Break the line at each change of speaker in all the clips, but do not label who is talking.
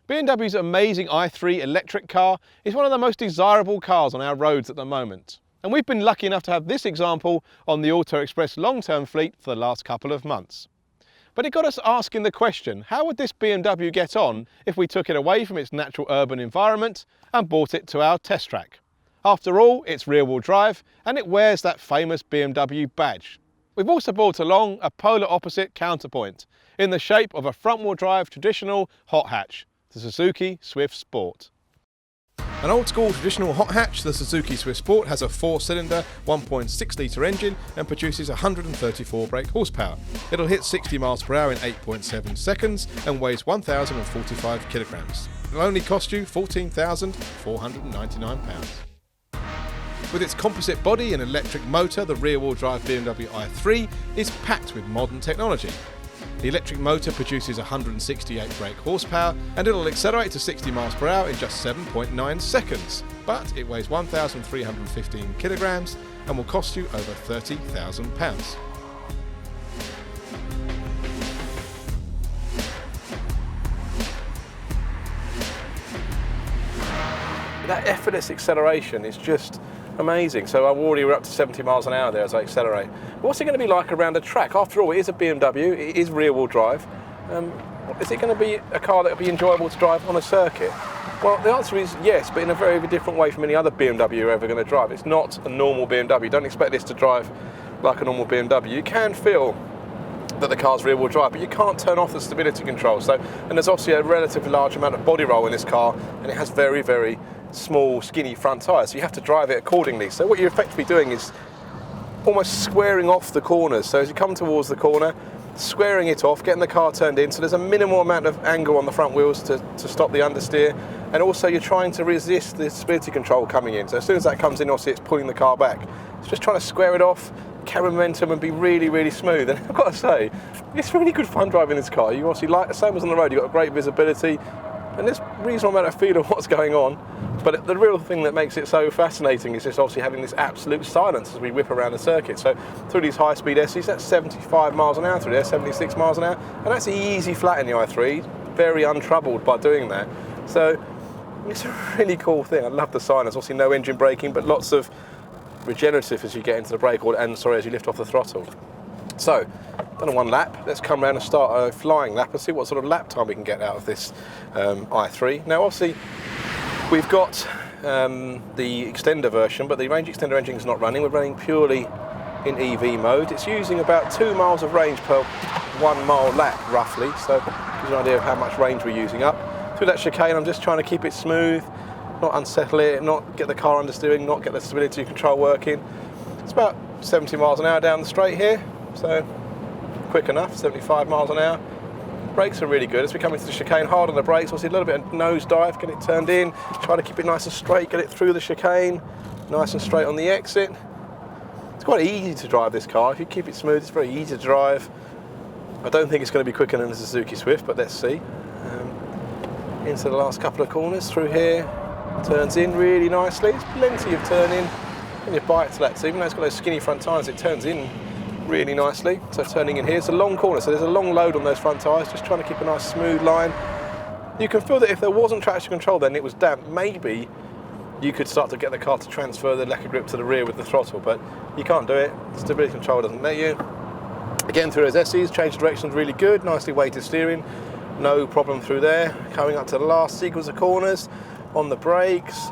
BMW's amazing i3 electric car is one of the most desirable cars on our roads at the moment. And we've been lucky enough to have this example on the Auto Express long-term fleet for the last couple of months. But it got us asking the question, how would this BMW get on if we took it away from its natural urban environment and brought it to our test track? After all, it's rear-wheel drive and it wears that famous BMW badge. We've also brought along a polar opposite counterpoint in the shape of a front-wheel drive traditional hot hatch, the Suzuki Swift Sport. An old-school traditional hot hatch, the Suzuki Swift Sport has a 4-cylinder, 1.6 litre engine and produces 134 brake horsepower. It'll hit 60 miles per hour in 8.7 seconds and weighs 1,045 kilograms. It'll only cost you £14,499. With its composite body and electric motor, the rear-wheel drive BMW i3 is packed with modern technology. The electric motor produces 168 brake horsepower and it'll accelerate to 60 miles per hour in just 7.9 seconds. But it weighs 1,315 kilograms and will cost you over £30,000. That effortless acceleration is just amazing. So I'm already up to 70 miles an hour there as I accelerate. What's it going to be like around a track? After all, it is a BMW, it is rear-wheel drive. Is it going to be a car that will be enjoyable to drive on a circuit? Well, the answer is yes, but in a very different way from any other BMW you're ever going to drive. It's not a normal BMW. Don't expect this to drive like a normal BMW. You can feel that the car's rear-wheel drive, but you can't turn off the stability control. And there's obviously a relatively large amount of body roll in this car, and it has very small, skinny front tyres, so you have to drive it accordingly. So what you're effectively doing is almost squaring off the corners. So as you come towards the corner, squaring it off, getting the car turned in, so there's a minimal amount of angle on the front wheels to stop the understeer, and also you're trying to resist the stability control coming in. So as soon as that comes in, obviously it's pulling the car back. It's just trying to square it off, carry momentum and be really smooth. And I've got to say, it's really good fun driving this car. You obviously, like the same as on the road, you've got great visibility, and there's a reasonable amount of feel of what's going on. But the real thing that makes it so fascinating is just obviously having this absolute silence as we whip around the circuit. So through these high-speed SEs, that's 75 miles an hour through there, 76 miles an hour, and that's easy flat in the i3, very untroubled by doing that. So it's a really cool thing. I love the silence. Obviously no engine braking, but lots of regenerative as you get into the brake, as you lift off the throttle. So, done a one lap. Let's come around and start a flying lap and see what sort of lap time we can get out of this i3. Now, obviously, we've got the extender version, but the range extender engine is not running. We're running purely in EV mode. It's using about 2 miles of range per 1 mile lap, roughly. So, gives you an idea of how much range we're using up. Through that chicane, I'm just trying to keep it smooth, not unsettle it, not get the car understeering, not get the stability control working. It's about 70 miles an hour down the straight here. So quick enough, 75 miles an hour. Brakes are really good. As we come into the chicane, hard on the brakes, obviously a little bit of nose dive, get it turned in, try to keep it nice and straight, get it through the chicane, nice and straight on the exit. It's quite easy to drive this car. If you keep it smooth, it's very easy to drive. I don't think it's going to be quicker than the Suzuki Swift, but let's see. Into the last couple of corners, through here, turns in really nicely. There's plenty of turn in, plenty of bite to that. So even though it's got those skinny front tyres, it turns in really nicely. So turning in here, it's a long corner, so there's a long load on those front tyres, just trying to keep a nice smooth line. You can feel that if there wasn't traction control then, it was damp, maybe you could start to get the car to transfer the lacquer grip to the rear with the throttle, but you can't do it. Stability control doesn't let you. Again, through those SEs, change of direction's really good, nicely weighted steering, no problem through there. Coming up to the last sequence of corners, on the brakes,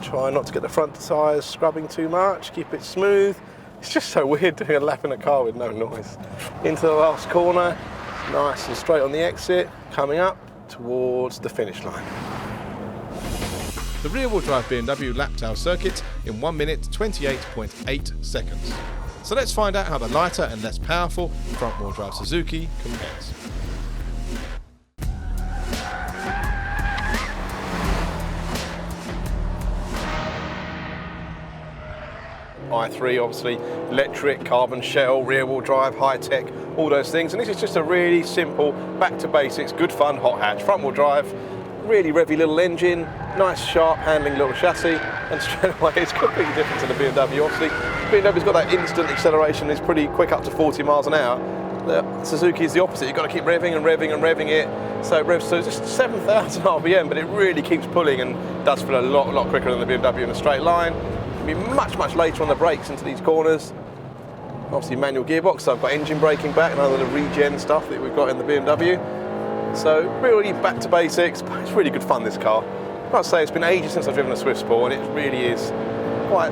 try not to get the front tyres scrubbing too much, keep it smooth. It's just so weird doing a lap in a car with no noise. Into the last corner, nice and straight on the exit, coming up towards the finish line. The rear-wheel drive BMW lapped our circuit in 1 minute 28.8 seconds. So let's find out how the lighter and less powerful front-wheel drive Suzuki compares. i3, obviously electric, carbon shell, rear-wheel drive, high-tech, all those things. And this is just a really simple, back to basics, good fun hot hatch, front-wheel drive, really revvy little engine, nice sharp handling little chassis, and straight away it's completely different to the BMW. Obviously, BMW's got that instant acceleration, it's pretty quick up to 40 miles an hour. The Suzuki is the opposite. You've got to keep revving and revving and revving it. So it revs to just 7,000 RPM, but it really keeps pulling and does feel a lot quicker than the BMW in a straight line. It'll be much later on the brakes into these corners. Obviously manual gearbox, so I've got engine braking back and other regen stuff that we've got in the BMW. So really back to basics, but it's really good fun, this car. I must say it's been ages since I've driven a Swift Sport, and it really is quite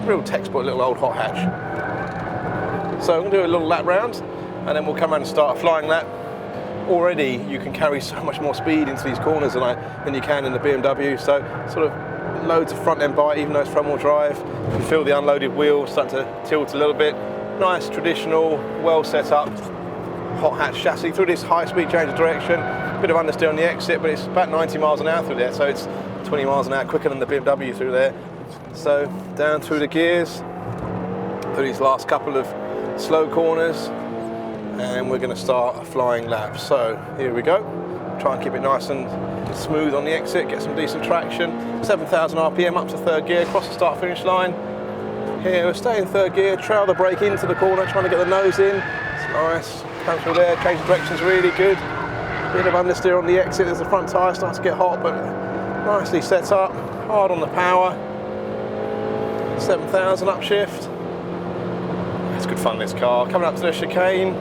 real textbook little old hot hatch. So I'm going to do a little lap round, and then we'll come around and start a flying lap. Already you can carry so much more speed into these corners than you can in the BMW, so sort of loads of front end bite, even though it's front wheel drive. You can feel the unloaded wheels starting to tilt a little bit. Nice, traditional, well set up hot hatch chassis through this high speed change of direction. Bit of understeer on the exit, but it's about 90 miles an hour through there, so it's 20 miles an hour quicker than the BMW through there. So down through the gears, through these last couple of slow corners, and we're going to start a flying lap. So here we go. Try and keep it nice and smooth on the exit, get some decent traction. 7,000 RPM up to third gear, across the start finish line. Here we're staying in third gear, trail the brake into the corner, trying to get the nose in. It's nice. Come through there, change of direction's really good. Bit of understeer on the exit as the front tyre starts to get hot, but nicely set up. Hard on the power. 7,000 upshift. It's good fun, this car. Coming up to the chicane.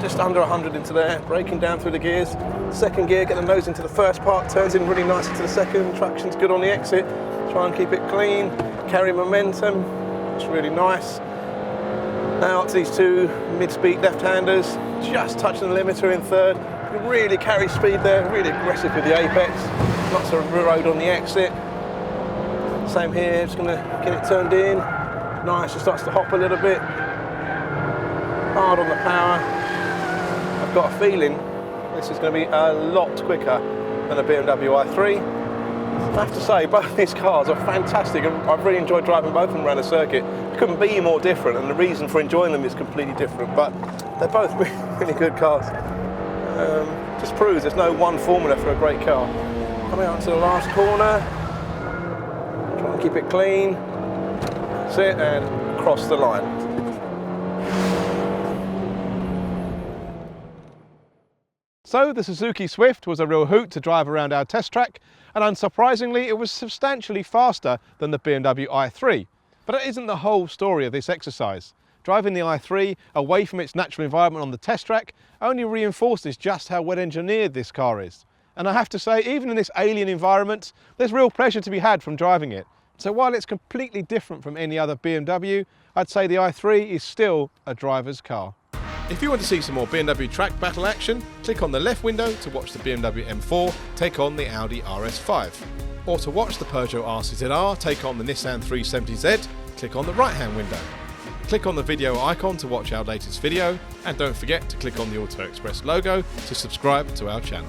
Just under 100 into there, braking down through the gears. Second gear, get the nose into the first part, turns in really nice into the second. Traction's good on the exit. Try and keep it clean, carry momentum. It's really nice. Now up to these two mid-speed left-handers, just touching the limiter in third. You can really carry speed there, really aggressive with the apex. Lots of road on the exit. Same here, just gonna get it turned in. Nice, it starts to hop a little bit. Hard on the power. I've got a feeling this is going to be a lot quicker than a BMW i3. I have to say, both these cars are fantastic, and I've really enjoyed driving both of them around the circuit. It couldn't be more different, and the reason for enjoying them is completely different, but they're both really good cars. Just proves there's no one formula for a great car. Coming out to the last corner, try and keep it clean. That's it, and cross the line. So the Suzuki Swift was a real hoot to drive around our test track, and unsurprisingly it was substantially faster than the BMW i3. But that isn't the whole story of this exercise. Driving the i3 away from its natural environment on the test track only reinforces just how well engineered this car is. And I have to say, even in this alien environment, there's real pleasure to be had from driving it. So while it's completely different from any other BMW, I'd say the i3 is still a driver's car. If you want to see some more BMW track battle action, click on the left window to watch the BMW M4 take on the Audi RS5. Or to watch the Peugeot RCZR take on the Nissan 370Z, click on the right hand window. Click on the video icon to watch our latest video, and don't forget to click on the Auto Express logo to subscribe to our channel.